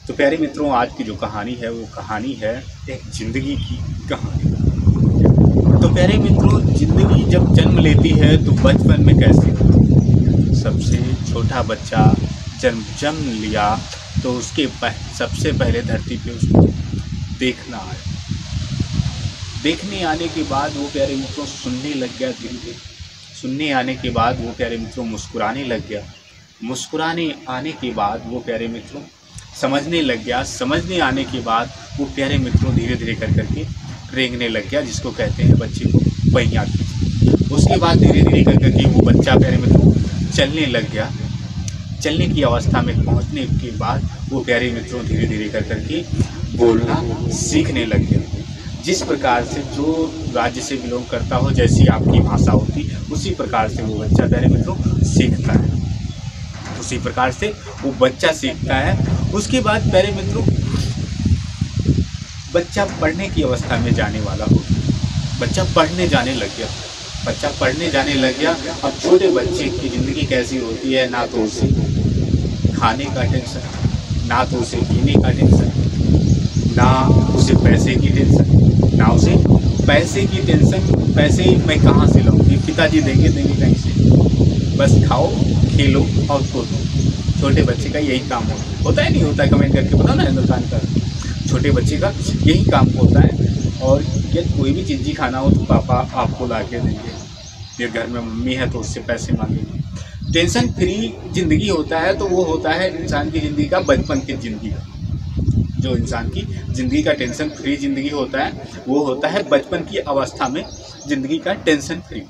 तो प्यारे मित्रों, आज की जो कहानी है वो कहानी है एक ज़िंदगी की कहानी। तो प्यारे मित्रों, ज़िंदगी जब जन्म लेती है तो बचपन में कैसे होती है? सबसे छोटा बच्चा जन्म लिया तो उसके सबसे पहले धरती पे उसको देखना आया। देखने आने के बाद वो प्यारे मित्रों सुनने लग गया धीरे धीरे। सुनने आने के बाद वो प्यारे मित्रों मुस्कुराने लग गया। मुस्कुराने आने के बाद वो प्यारे मित्रों समझने लग गया। समझने आने के बाद वो प्यारे मित्रों धीरे धीरे कर करके रेंगने लग गया, जिसको कहते हैं बच्चे को पहिया खींचना। उसके बाद धीरे धीरे कर करके वो बच्चा प्यारे मित्रों चलने लग गया। चलने की अवस्था में पहुंचने के बाद वो प्यारे मित्रों धीरे धीरे कर करके बोलना सीखने लग गया। जिस प्रकार से जो राज्य से बिलोंग करता हो, जैसी आपकी भाषा होती, उसी प्रकार से वो बच्चा प्यारे मित्रों सीखता है। उसी प्रकार से वो बच्चा सीखता है। उसके बाद प्यारे मित्रों बच्चा पढ़ने की अवस्था में जाने वाला हो। बच्चा पढ़ने जाने लग गया। बच्चा पढ़ने जाने लग गया। अब छोटे बच्चे की ज़िंदगी कैसी होती है, ना तो उसे खाने का टेंशन, ना तो उसे पीने का टेंशन, ना उसे पैसे की टेंशन, ना उसे पैसे की टेंशन। पैसे मैं कहाँ से लाऊं? पिताजी देंगे कहीं से। बस खाओ, खेलो और कूदो। छोटे बच्चे का यही काम होता है। नहीं होता है? कमेंट करके बताओ ना हिंदुस्तान का। छोटे बच्चे का यही काम होता है। और यदि कोई भी चीज़ खाना हो तो पापा आपको ला के देंगे, या घर में मम्मी है तो उससे पैसे मांगेंगे। टेंशन फ्री ज़िंदगी होता है तो वो होता है इंसान की ज़िंदगी का, बचपन की ज़िंदगी का। जो इंसान की ज़िंदगी का टेंशन फ्री ज़िंदगी होता है वो होता है बचपन की अवस्था में ज़िंदगी का टेंशन फ्री।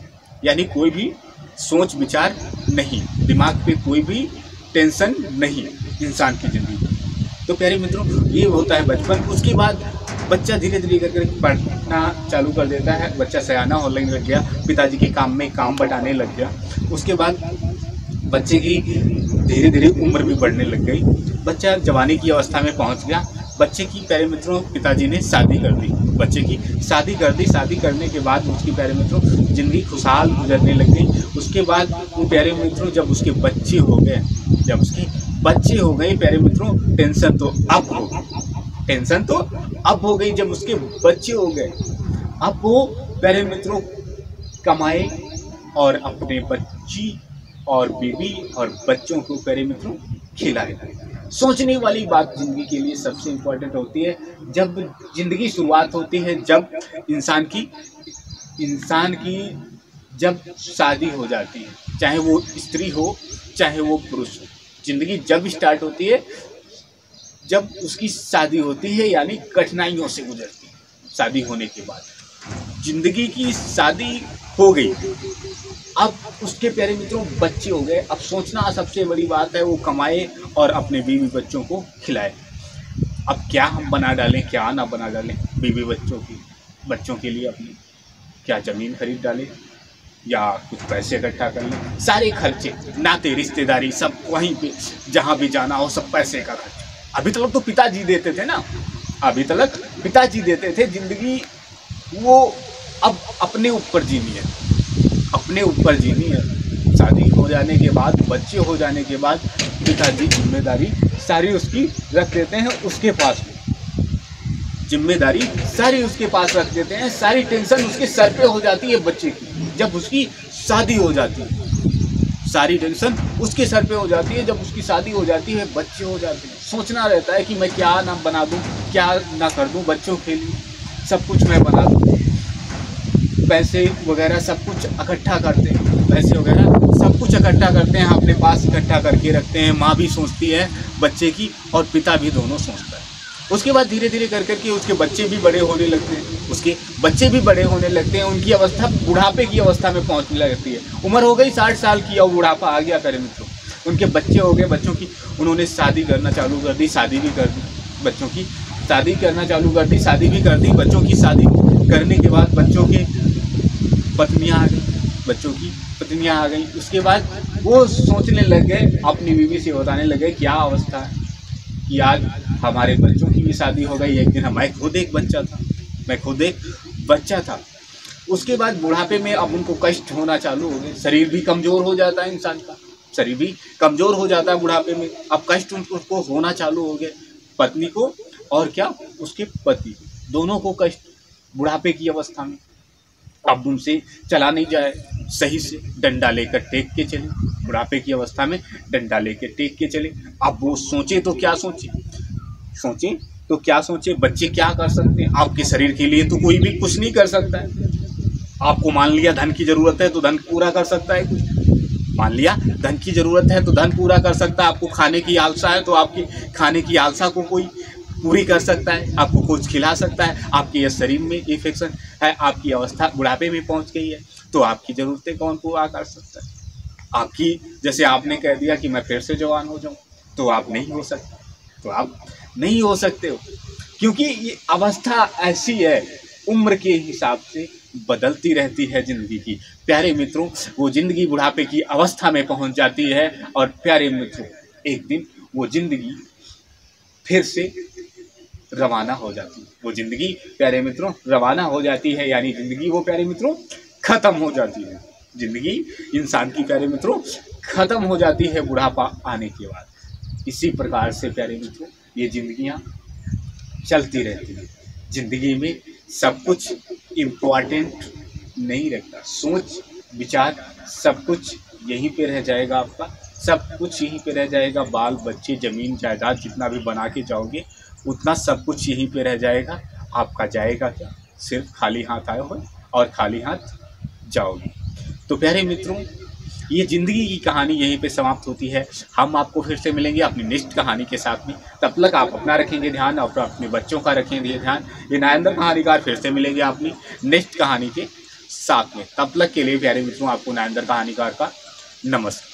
यानी कोई भी सोच विचार नहीं, दिमाग पे कोई भी टेंशन नहीं इंसान की ज़िंदगी। तो प्यारे मित्रों ये होता है बचपन। उसके बाद बच्चा धीरे धीरे करके पढ़ना चालू कर देता है। बच्चा सयाना होने लग गया, पिताजी के काम में काम बटाने लग गया। उसके बाद बच्चे की धीरे धीरे उम्र भी बढ़ने लग गई। बच्चा जवानी की अवस्था में पहुंच गया। बच्चे की प्यारे मित्रों पिताजी ने शादी कर दी। बच्चे की शादी कर दी। शादी करने के बाद उसकी प्यारे मित्रों ज़िंदगी खुशहाल गुजरने लग गई। उसके बाद वो प्यारे मित्रों जब उसके बच्चे हो गए, प्यारे मित्रों टेंशन तो अब हो गई। जब उसके बच्चे हो गए, अब वो प्यारे मित्रों कमाए और अपने बच्ची और बीवी और बच्चों को प्यारे मित्रों खिलाए। सोचने वाली बात जिंदगी के लिए सबसे इम्पोर्टेंट होती है। जब जिंदगी शुरुआत होती है, जब इंसान की जब शादी हो जाती है, चाहे वो स्त्री हो चाहे वो पुरुष हो। जिंदगी जब स्टार्ट होती है, जब उसकी शादी होती है, यानी कठिनाइयों से गुजरती है। शादी होने के बाद जिंदगी की शादी हो गई, अब उसके प्यारे मित्रों बच्चे हो गए। अब सोचना सबसे बड़ी बात है, वो कमाए और अपने बीवी बच्चों को खिलाए। अब क्या हम बना डालें, क्या ना बना डालें बीवी बच्चों के लिए अपनी क्या ज़मीन खरीद डालें या कुछ पैसे इकट्ठा कर लें। सारे खर्चे, नाते रिश्तेदारी सब वहीं पे, जहाँ भी जाना हो सब पैसे का खर्चा। अभी तक तो पिताजी देते थे ना, ज़िंदगी वो अब अपने ऊपर जीनी है। शादी हो जाने के बाद, बच्चे हो जाने के बाद पिताजी जिम्मेदारी सारी उसकी रख देते हैं उसके पास में। जिम्मेदारी सारी उसके पास रख देते हैं। सारी टेंशन उसके सर पे हो जाती है बच्चे की। जब उसकी शादी हो जाती है, सारी टेंशन उसके सर पे हो जाती है। जब उसकी शादी हो जाती है, बच्चे हो जाते हैं, सोचना रहता है कि मैं क्या ना बना दूं, क्या ना कर दूं बच्चों के लिए। सब कुछ मैं बना दूं, पैसे वगैरह सब कुछ इकट्ठा करते हैं, अपने पास इकट्ठा करके रखते हैं। माँ भी सोचती है बच्चे की और पिता भी दोनों सोचता है। उसके बाद धीरे धीरे कर करके उसके बच्चे भी बड़े होने लगते हैं। उनकी अवस्था बुढ़ापे की अवस्था में पहुंचने लगती है। उम्र हो गई 60 साल की और बुढ़ापा आ गया प्यारे मित्रों। उनके बच्चे हो गए। बच्चों की उन्होंने शादी करना चालू कर दी, शादी भी कर दी। बच्चों की शादी करना चालू कर दी, शादी भी कर दी। बच्चों की शादी करने के बाद बच्चों की पत्नियां आ गई। उसके बाद वो सोचने लग गए, अपनी बीवी से बताने लगे क्या अवस्था है कि आज हमारे बच्चों की भी शादी हो गई। एक दिन मैं खुद एक बच्चा था। उसके बाद बुढ़ापे में अब उनको कष्ट होना चालू हो गए। शरीर भी कमज़ोर हो जाता है बुढ़ापे में। अब कष्ट उनको होना चालू हो गए। पत्नी को और क्या उसके पति दोनों को कष्ट, बुढ़ापे की अवस्था में। अब उनसे चला नहीं जाए सही से, डंडा लेकर टेक के चले, बुढ़ापे की अवस्था में डंडा लेकर टेक के चले। अब वो सोचे तो क्या सोचे, सोचे तो क्या सोचे, बच्चे क्या कर सकते हैं? आपके शरीर के लिए तो कोई भी कुछ नहीं कर सकता है। आपको मान लिया धन की जरूरत है तो धन पूरा कर सकता है कुछ, मान लिया धन की जरूरत है तो धन पूरा कर सकता है। आपको खाने की आलसा है तो आपकी खाने की आलसा को कोई पूरी कर सकता है, आपको कुछ खिला सकता है। आपके ये शरीर में इन्फेक्शन है, आपकी अवस्था बुढ़ापे में पहुंच गई है, तो आपकी ज़रूरतें कौन पूरा कर सकता है? आपकी, जैसे आपने कह दिया कि मैं फिर से जवान हो जाऊं, तो आप नहीं हो सकते, तो आप नहीं हो सकते हो, क्योंकि ये अवस्था ऐसी है, उम्र के हिसाब से बदलती रहती है ज़िंदगी की। प्यारे मित्रों, वो ज़िंदगी बुढ़ापे की अवस्था में पहुंच जाती है और प्यारे मित्रों एक दिन वो ज़िंदगी फिर से रवाना हो जाती है। वो ज़िंदगी प्यारे मित्रों रवाना हो जाती है, यानी ज़िंदगी वो प्यारे मित्रों ख़त्म हो जाती है। ज़िंदगी इंसान की प्यारे मित्रों ख़त्म हो जाती है बुढ़ापा आने के बाद। इसी प्रकार से प्यारे मित्रों ये ज़िंदगियाँ चलती रहती हैं। ज़िंदगी में सब कुछ इम्पोर्टेंट नहीं रहता, सोच विचार सब कुछ यहीं पे रह जाएगा, आपका सब कुछ यहीं पे रह जाएगा। बाल बच्चे ज़मीन जायदाद जितना भी बना के जाओगे उतना सब कुछ यहीं पे रह जाएगा। आपका जाएगा क्या? सिर्फ खाली हाथ आए हो और खाली हाथ जाओगे। तो प्यारे मित्रों ये ज़िंदगी की कहानी यहीं पे समाप्त होती है। हम आपको फिर से मिलेंगे अपनी नेक्स्ट कहानी के साथ में। तब तक आप अपना रखेंगे ध्यान और अपने बच्चों का रखेंगे ध्यान। ये नायंदर कहानीकार फिर से मिलेंगे अपनी नेक्स्ट कहानी के साथ में। तब तक के लिए प्यारे मित्रों आपको नायंदर कहानीकार का नमस्कार।